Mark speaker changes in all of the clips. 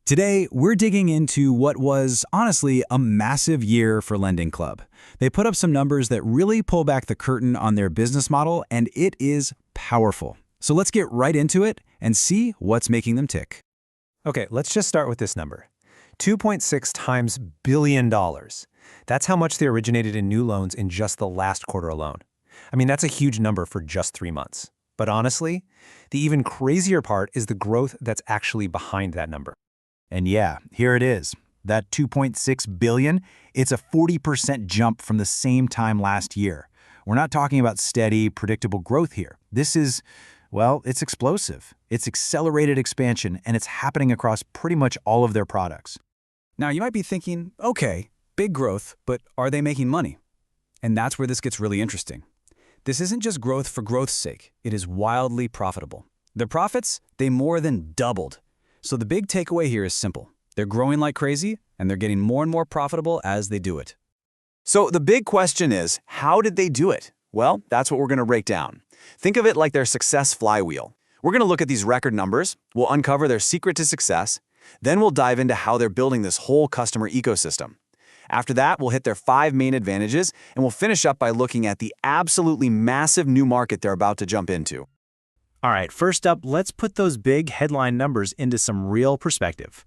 Speaker 1: Today, we're digging into what was, honestly, a massive year for LendingClub. They put up some numbers that really pull back the curtain on their business model, and it is powerful. So let's get right into it and see what's making them tick.
Speaker 2: Okay, let's just start with this number. 2.6 times billion dollars. That's how much they originated in new loans in just the last quarter alone. I mean, that's a huge number for just 3 months. But honestly, the even crazier part is the growth that's actually behind that number.
Speaker 1: And yeah, here it is. That 2.6 billion, it's a 40% jump from the same time last year. We're not talking about steady, predictable growth here. This is, well, it's explosive. It's accelerated expansion, and it's happening across pretty much all of their products. Now, you might be thinking, okay, big growth, but are they making money? And that's where this gets really interesting. This isn't just growth for growth's sake. It is wildly profitable. Their profits, they more than doubled. So the big takeaway here is simple. They're growing like crazy, and they're getting more and more profitable as they do it.
Speaker 3: So the big question is, how did they do it? Well, that's what we're going to break down. Think of it like their success flywheel. We're going to look at these record numbers, we'll uncover their secret to success, then we'll dive into how they're building this whole customer ecosystem. After that, we'll hit their 5 main advantages, and we'll finish up by looking at the absolutely massive new market they're about to jump into.
Speaker 2: All right, first up, let's put those big headline numbers into some real perspective.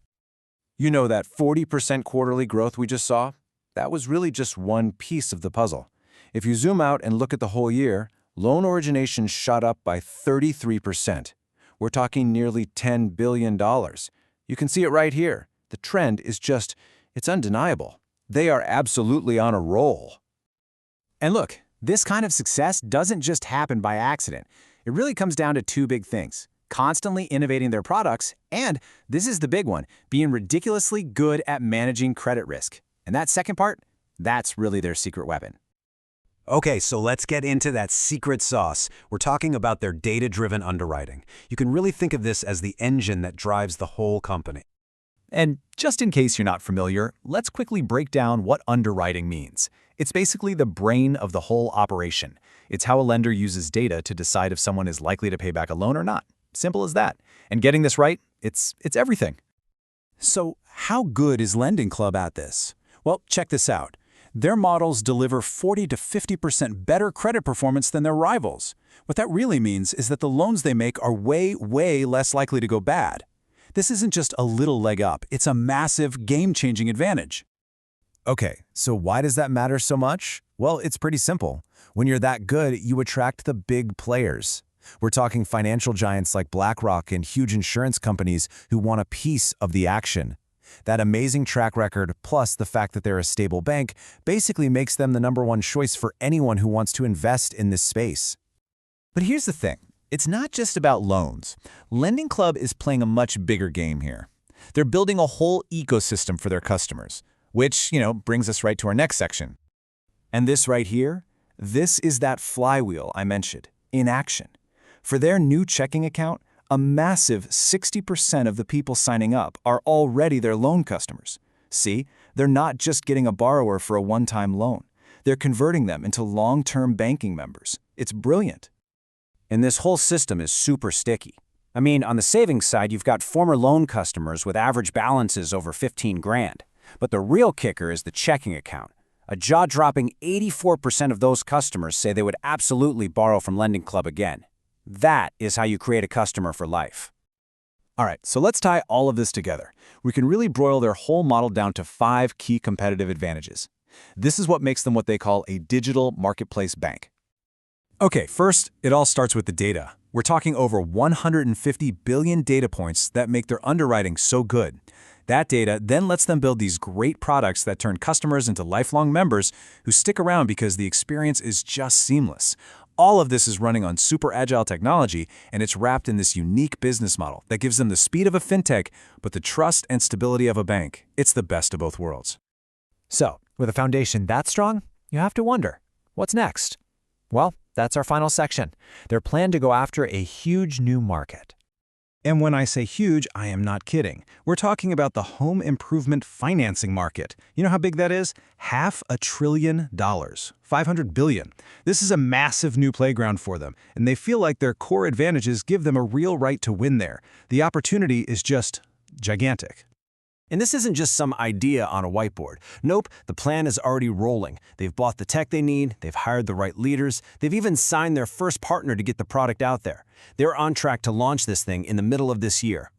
Speaker 4: You know that 40% quarterly growth we just saw? That was really just one piece of the puzzle. If you zoom out and look at the whole year, loan origination shot up by 33%. We're talking nearly $10 billion. You can see it right here. The trend is just, it's undeniable. They are absolutely on a roll.
Speaker 5: And look, this kind of success doesn't just happen by accident. It really comes down to 2 big things: constantly innovating their products, and, this is the big one, being ridiculously good at managing credit risk. And that second part, that's really their secret weapon.
Speaker 6: Okay, so let's get into that secret sauce. We're talking about their data-driven underwriting. You can really think of this as the engine that drives the whole company.
Speaker 1: And just in case you're not familiar, let's quickly break down what underwriting means. It's basically the brain of the whole operation. It's how a lender uses data to decide if someone is likely to pay back a loan or not. Simple as that. And getting this right, it's everything. So how good is LendingClub at this? Well, check this out. Their models deliver 40 to 50% better credit performance than their rivals. What that really means is that the loans they make are way less likely to go bad. This isn't just a little leg up, it's a massive, game-changing advantage.
Speaker 7: Okay, so why does that matter so much? Well, it's pretty simple. When you're that good, you attract the big players. We're talking financial giants like BlackRock and huge insurance companies who want a piece of the action. That amazing track record, plus the fact that they're a stable bank, basically makes them the #1 choice for anyone who wants to invest in this space.
Speaker 5: But here's the thing. It's not just about loans. LendingClub is playing a much bigger game here. They're building a whole ecosystem for their customers, which, brings us right to our next section. And this right here, this is that flywheel I mentioned, in action. For their new checking account, a massive 60% of the people signing up are already their loan customers. See, they're not just getting a borrower for a one-time loan. They're converting them into long-term banking members. It's brilliant.
Speaker 6: And this whole system is super sticky. I mean, on the savings side, you've got former loan customers with average balances over 15 grand. But the real kicker is the checking account. A jaw-dropping 84% of those customers say they would absolutely borrow from LendingClub again. That is how you create a customer for life.
Speaker 1: All right, so let's tie all of this together. We can really broil their whole model down to 5 key competitive advantages. This is what makes them what they call a digital marketplace bank. Okay, first, it all starts with the data. We're talking over 150 billion data points that make their underwriting so good. That data then lets them build these great products that turn customers into lifelong members who stick around because the experience is just seamless. All of this is running on super agile technology, and it's wrapped in this unique business model that gives them the speed of a fintech, but the trust and stability of a bank. It's the best of both worlds.
Speaker 2: So, with a foundation that strong, you have to wonder, what's next? Well, that's our final section. Their plan to go after a huge new market.
Speaker 1: And when I say huge, I am not kidding. We're talking about the home improvement financing market. You know how big that is? $500 billion, $500 billion. This is a massive new playground for them, and they feel like their core advantages give them a real right to win there. The opportunity is just gigantic.
Speaker 6: And this isn't just some idea on a whiteboard. Nope, the plan is already rolling. They've bought the tech they need, they've hired the right leaders, they've even signed their first partner to get the product out there. They're on track to launch this thing in the middle of this year.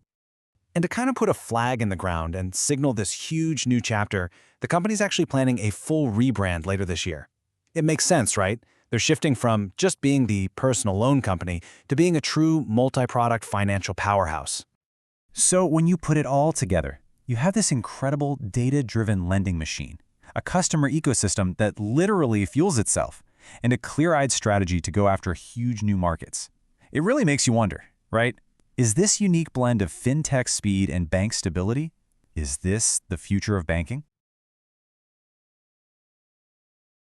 Speaker 2: And to kind of put a flag in the ground and signal this huge new chapter, the company's actually planning a full rebrand later this year. It makes sense, right? They're shifting from just being the personal loan company to being a true multi-product financial powerhouse.
Speaker 5: So when you put it all together, you have this incredible data-driven lending machine, a customer ecosystem that literally fuels itself, and a clear-eyed strategy to go after huge new markets. It really makes you wonder, right? Is this unique blend of fintech speed and bank stability? Is this the future of banking?